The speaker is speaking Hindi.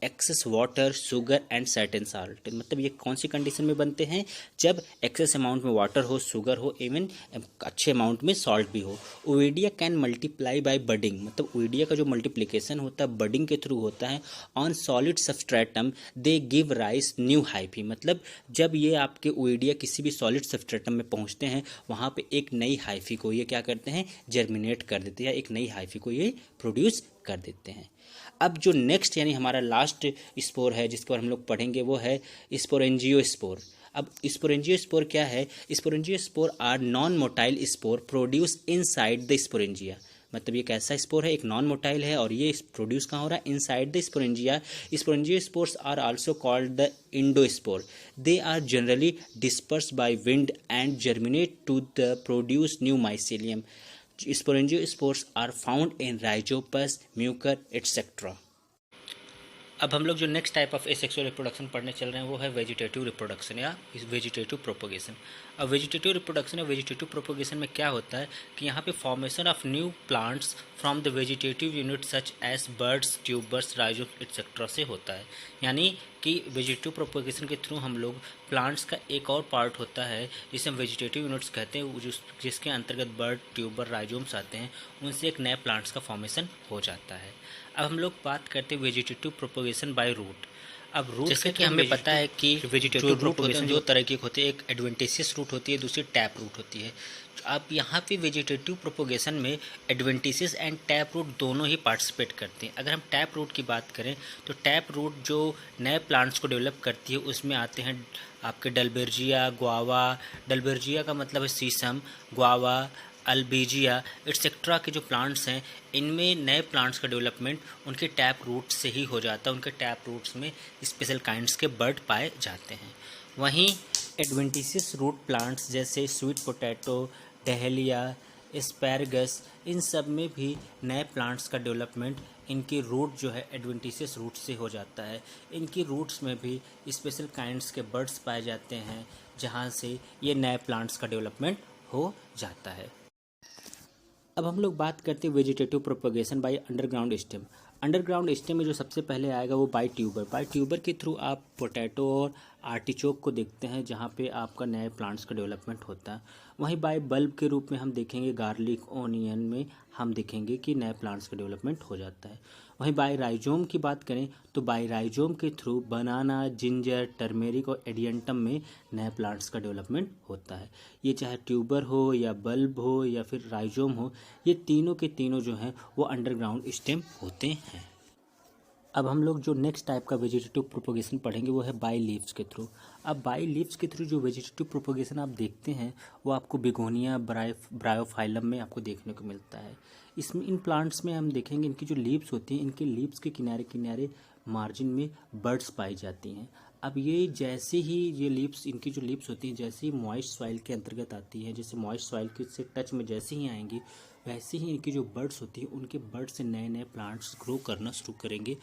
Excess water, sugar and certain salt. मतलब ये कौन सी कंडीशन में बनते हैं? जब एक्सेस अमाउंट में वाटर हो, शुगर हो, इवन अच्छे अमाउंट में सॉल्ट भी हो। ओविडिया कैन मल्टीप्लाई बाय बडिंग। मतलब ओविडिया का जो मल्टीप्लिकेशन होता है बडिंग के थ्रू होता है। On solid substratum they give rice new hyphae. मतलब जब ये आपके ओविडिया किसी भी सॉलिड सबस्ट्रेटम में पहुंचते हैं, वहाँ पे एक नई हाइफी को ये क्या करते हैं? जर्मिनेट कर देते हैं, या एक नई हाइफी को ये प्रोड्यूस कर देते हैं। अब जो नेक्स्ट यानी हमारा लास्ट स्पोर है जिसके बारे में हम लोग पढ़ेंगे वो है स्पोरेंजियोस्पोर। अब स्पोरेंजियोस्पोर क्या है? Sporangiospore are non motile spore produce inside the sporangia. मतलब ये कैसा स्पोर है? एक नॉन मोटाइल है और ये प्रोड्यूस कहाँ हो रहा है? Inside the sporangia. Sporangiospores are also called the endospore. They are generally disperse by wind and germinate to the produce new mycelium. Sporangiospores are found in Rhizopus, Mucor etcetera. अब हम लोग जो next type of asexual reproduction पढ़ने चल रहे हैं वो है वेजिटेटिव रिप्रोडक्शन या वेजिटेटिव प्रोपोगेशन। अब वेजिटेटिव रिप्रोडक्शन या वेजिटेटिव प्रोपोगेशन में क्या होता है कि यहाँ पे formation of new plants from the vegetative unit such as buds, tubers, rhizome etcetera से होता है। यानी कि वेजिटेटिव प्रोपोगेशन के थ्रू हम लोग प्लांट्स का एक और पार्ट होता है जिसे हम वेजिटेटिव यूनिट्स कहते हैं, जिसके अंतर्गत बर्ड, ट्यूबर, राइजोम्स आते हैं, उनसे एक नए प्लांट्स का फॉर्मेशन हो जाता है। अब हम लोग बात करते हैं वेजिटेटिव प्रोपोगेशन बाय रूट। अब रूट जैसे कि हमें पता है कि वेजिटेटिव रूट होते हैं दो तरह के होते हैं, एक एडवेंटिशियस रूट होती है, दूसरी टैप रूट होती है। अब यहाँ पे वेजिटेटिव प्रोपोगेशन में एडवेंटिशियस एंड टैप रूट दोनों ही पार्टिसिपेट करते हैं। अगर हम टैप रूट की बात करें तो टैप रूट जो नए प्लांट्स को डेवलप करती है उसमें आते हैं आपके डलबेर्जिया, गुआवा। डलबेर्जिया का मतलब है शीशम, गुआवा, अल्बीजिया एटसेट्रा के जो प्लांट्स हैं इनमें नए प्लांट्स का डेवलपमेंट उनके टैप रूट से ही हो जाता है। उनके टैप रूट्स में स्पेशल काइंड्स के बर्ड पाए जाते हैं। वहीं एडवेंटिशियस रूट प्लांट्स जैसे स्वीट पोटैटो, डहेलिया, एस्पैरगस, इन सब में भी नए प्लांट्स का डेवलपमेंट इनकी रूट जो है एडवेंटिशियस रूट से हो जाता है। इनकी रूट्स में भी स्पेशल काइंड्स के बर्ड्स पाए जाते हैं जहाँ से ये नए प्लांट्स का डेवलपमेंट हो जाता है। अब हम लोग बात करते हैं vegetative propagation by underground stem. Underground stem में जो सबसे पहले आएगा वो बाय ट्यूबर। बाय ट्यूबर के थ्रू आप पोटैटो और आर्टिचोक को देखते हैं जहाँ पे आपका नए प्लांट्स का डेवलपमेंट होता है। वहीं बाय बल्ब के रूप में हम देखेंगे गार्लिक, ओनियन में हम देखेंगे कि नए प्लांट्स का डेवलपमेंट हो जाता है। वहीं बाय राइजोम की बात करें तो बाय राइजोम के थ्रू बनाना, जिंजर, टर्मेरिक और एडियंटम में नए प्लांट्स का डेवलपमेंट होता है। ये चाहे ट्यूबर हो या बल्ब हो या फिर राइजोम हो, ये तीनों के तीनों जो हैं वो अंडरग्राउंड स्टेम होते हैं। अब हम लोग जो नेक्स्ट टाइप का वेजिटेटिव प्रोपोगेशन पढ़ेंगे वो है बाय लीव्स के थ्रू। अब बाय लीव्स के थ्रू जो वेजिटेटिव प्रोपोगेशन आप देखते हैं वो आपको बिगोनिया, ब्रायोफाइलम में आपको देखने को मिलता है। इसमें इन प्लांट्स में हम देखेंगे इनकी जो लीव्स होती हैं, इनके लीव्स के किनारे किनारे मार्जिन में बर्ड्स पाई जाती हैं। अब ये जैसे ही ये लीव्स, इनकी जो लीव्स होती हैं जैसे ही मॉइस्ट सॉइल के अंतर्गत आती हैं, जैसे मॉइस्ट सॉइल के से टच में जैसे ही आएंगी वैसे ही इनकी जो बर्ड्स होती हैं उनके बर्ड से नए नए प्लांट्स ग्रो करना शुरू करेंगे